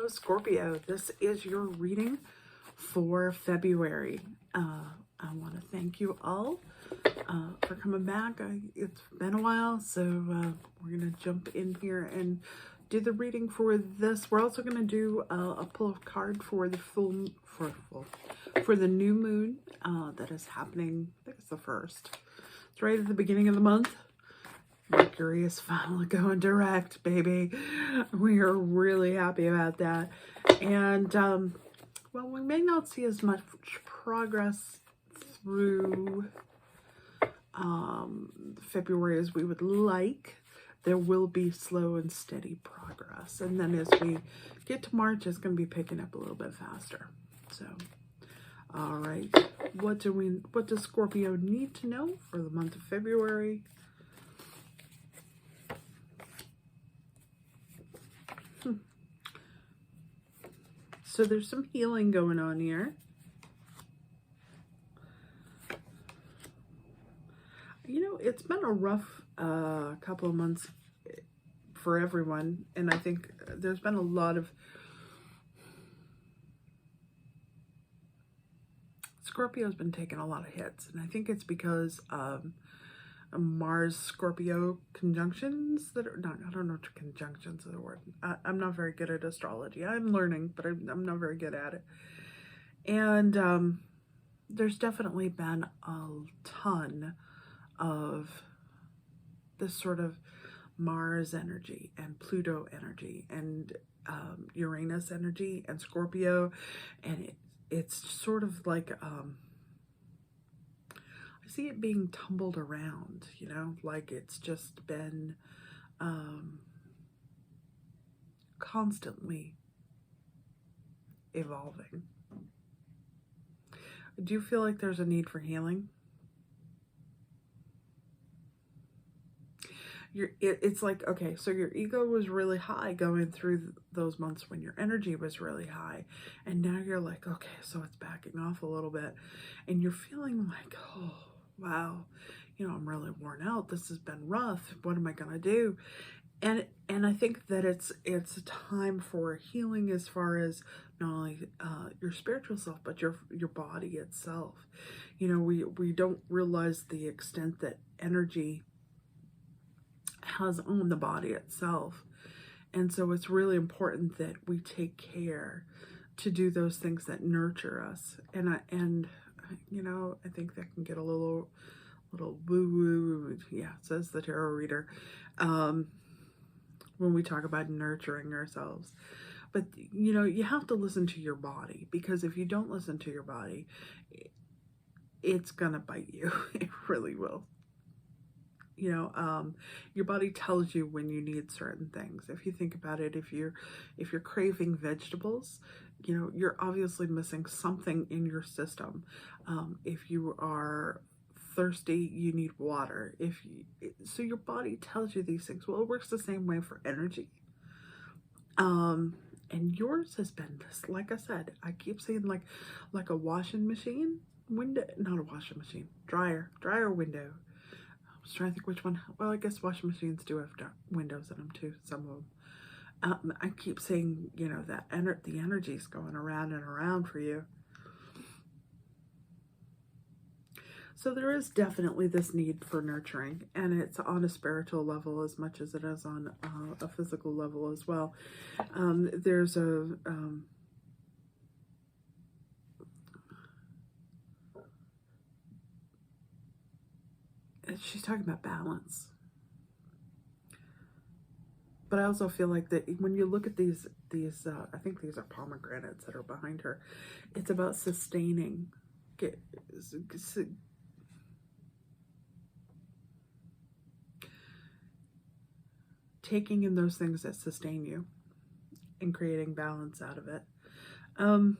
Hello, Scorpio. This is your reading for February. I want to thank you all for coming back. It's been a while, so we're going to jump in here and do the reading for this. We're also going to do a pull of card for the for the new moon that is happening. I think it's the 1st. It's right at the beginning of the month. Mercury is finally going direct, baby. We are really happy about that. And, well, we may not see as much progress through February as we would like. There will be slow and steady progress. And then as we get to March, it's going to be picking up a little bit faster. So, all right. What does Scorpio need to know for the month of February? So there's some healing going on here. You know, it's been a rough couple of months for everyone. And I think there's been a lot of Scorpio's been taking a lot of hits. And I think it's because Mars Scorpio conjunctions that are not, I don't know if conjunctions is a word. I'm not very good at astrology. I'm learning, but I'm not very good at it. And there's definitely been a ton of this sort of Mars energy and Pluto energy and Uranus energy and Scorpio, and it's sort of like I see it being tumbled around, you know, like it's just been constantly evolving. Do you feel like there's a need for healing? It's like, okay, so your ego was really high going through those months when your energy was really high. And now you're like, okay, so it's backing off a little bit. And you're feeling like, oh, wow, you know, I'm really worn out. This has been rough. What am I going to do? And I think that it's a time for healing as far as not only your spiritual self, but your body itself. You know, we don't realize the extent that energy has on the body itself. And so it's really important that we take care to do those things that nurture us. And you know, I think that can get a little woo-woo, yeah, says the tarot reader, when we talk about nurturing ourselves. But, you know, you have to listen to your body, because if you don't listen to your body, it's gonna bite you. It really will. You know, your body tells you when you need certain things. If you think about it, if you're craving vegetables, you know, you're obviously missing something in your system. If you are thirsty, you need water. So your body tells you these things. Well, it works the same way for energy. And yours has been this, like I said, I keep saying like a washing machine window, not a washing machine, dryer window. I was trying to think which one. Well, I guess washing machines do have windows in them too, some of them. I keep saying, you know, that the energy's going around and around for you. So there is definitely this need for nurturing, and it's on a spiritual level as much as it is on a physical level as well. There's a she's talking about balance. But I also feel like that when you look at these I think these are pomegranates that are behind her, it's about sustaining. Taking in those things that sustain you and creating balance out of it. A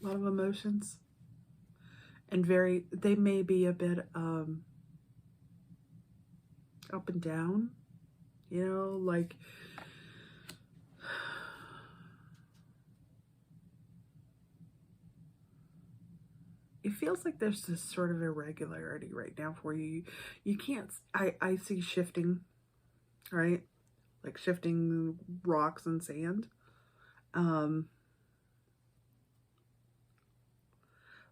lot of emotions. And they may be a bit up and down, you know, like it feels like there's this sort of irregularity right now for you. You can't, I see shifting, right? like shifting rocks and sand.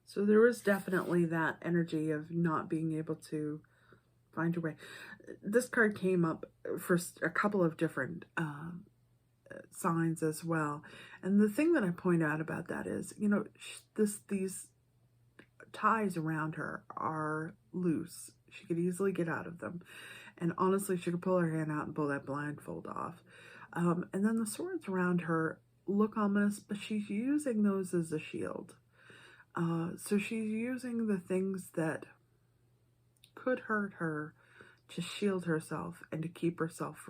So there was definitely that energy of not being able to find your way. This card came up for a couple of different signs as well. And the thing that I point out about that is, you know, these ties around her are loose. She could easily get out of them. And honestly, she could pull her hand out and pull that blindfold off. And then the swords around her look ominous, but she's using those as a shield. So she's using the things that could hurt her to shield herself and to keep herself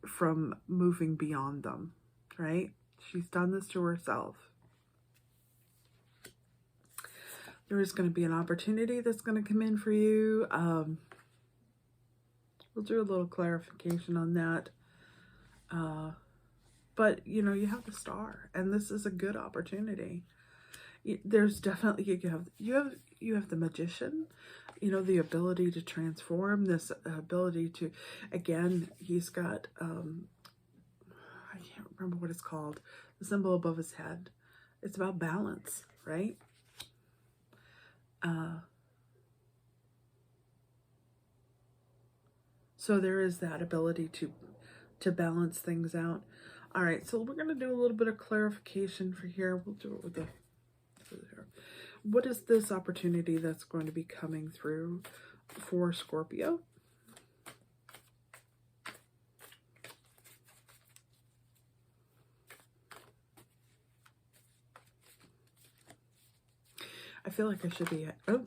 from moving beyond them, right? She's done this to herself. There is going to be an opportunity that's going to come in for you. We'll do a little clarification on that. But, you know, you have the Star, and this is a good opportunity. There's definitely, you have the Magician, you know, the ability to transform, this ability to, again, he's got, I can't remember what it's called, the symbol above his head. It's about balance, right? So there is that ability to balance things out. All right, so we're going to do a little bit of clarification for here. We'll do it with the... What is this opportunity that's going to be coming through for Scorpio? I feel like I should be... Oh.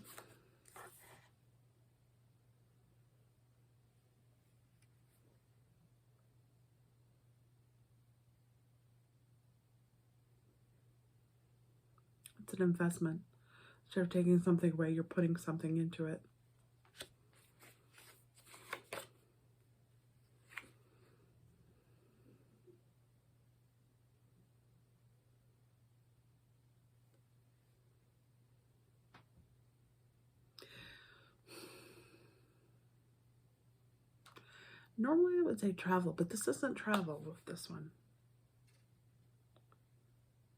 It's an investment. Instead of taking something away, you're putting something into it. Normally I would say travel, but this isn't travel with this one.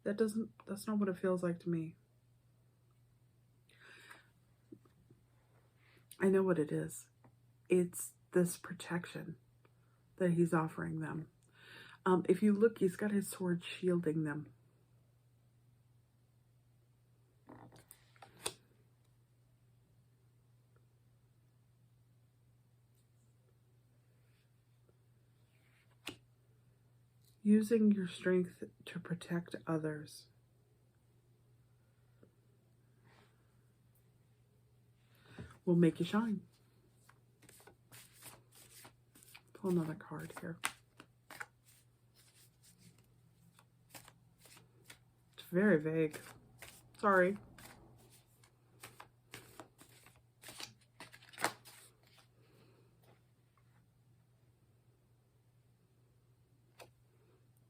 That's not what it feels like to me. I know what it is. It's this protection that he's offering them. If you look, he's got his sword shielding them. Using your strength to protect others. Will make you shine. Pull another card here. It's very vague. Sorry.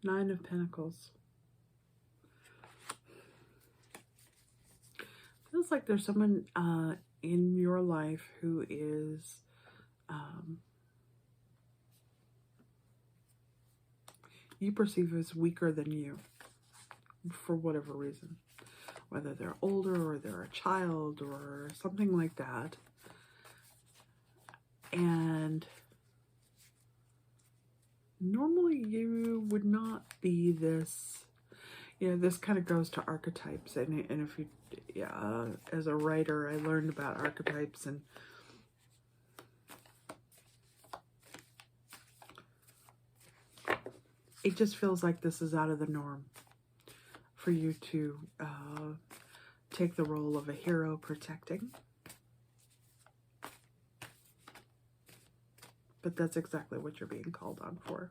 Nine of Pentacles. Feels like there's someone in your life who is you perceive as weaker than you for whatever reason, whether they're older or they're a child or something like that. And normally you would not be this, you know, this kind of goes to archetypes. And if you, as a writer, I learned about archetypes, and it just feels like this is out of the norm for you to take the role of a hero protecting. But that's exactly what you're being called on for.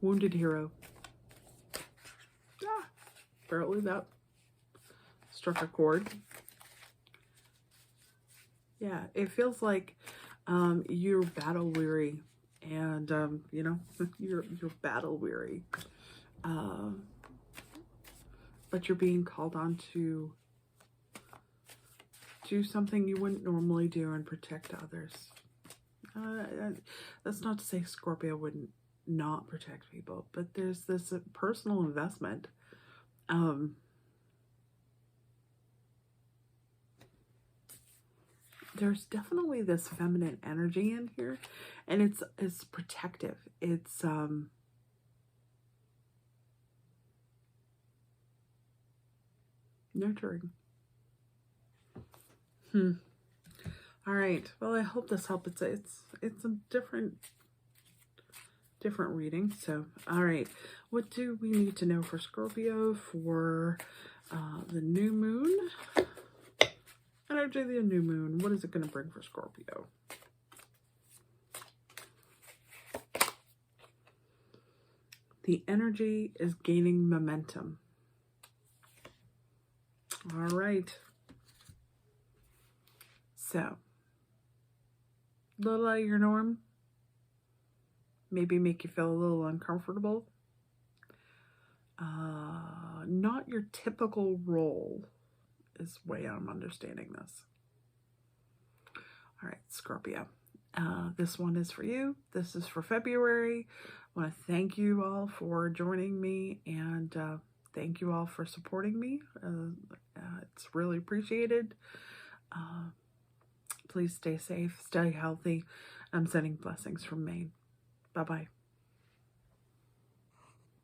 Wounded hero. Apparently that struck a chord. Yeah, it feels like you're battle weary, and you're battle weary. but you're being called on to do something you wouldn't normally do and protect others. That's not to say Scorpio wouldn't not protect people, but there's this personal investment. There's definitely this feminine energy in here, and it's protective. It's nurturing. All right. Well, I hope this helped. It's a different reading. So, all right. What do we need to know for Scorpio for the new moon? Energy of the new moon. What is it going to bring for Scorpio? The energy is gaining momentum. All right. So, little out of your norm. Maybe make you feel a little uncomfortable. Not your typical role is the way I'm understanding this. All right, Scorpio. This one is for you. This is for February. I want to thank you all for joining me, and thank you all for supporting me. It's really appreciated. Please stay safe, stay healthy. I'm sending blessings from Maine. Bye-bye.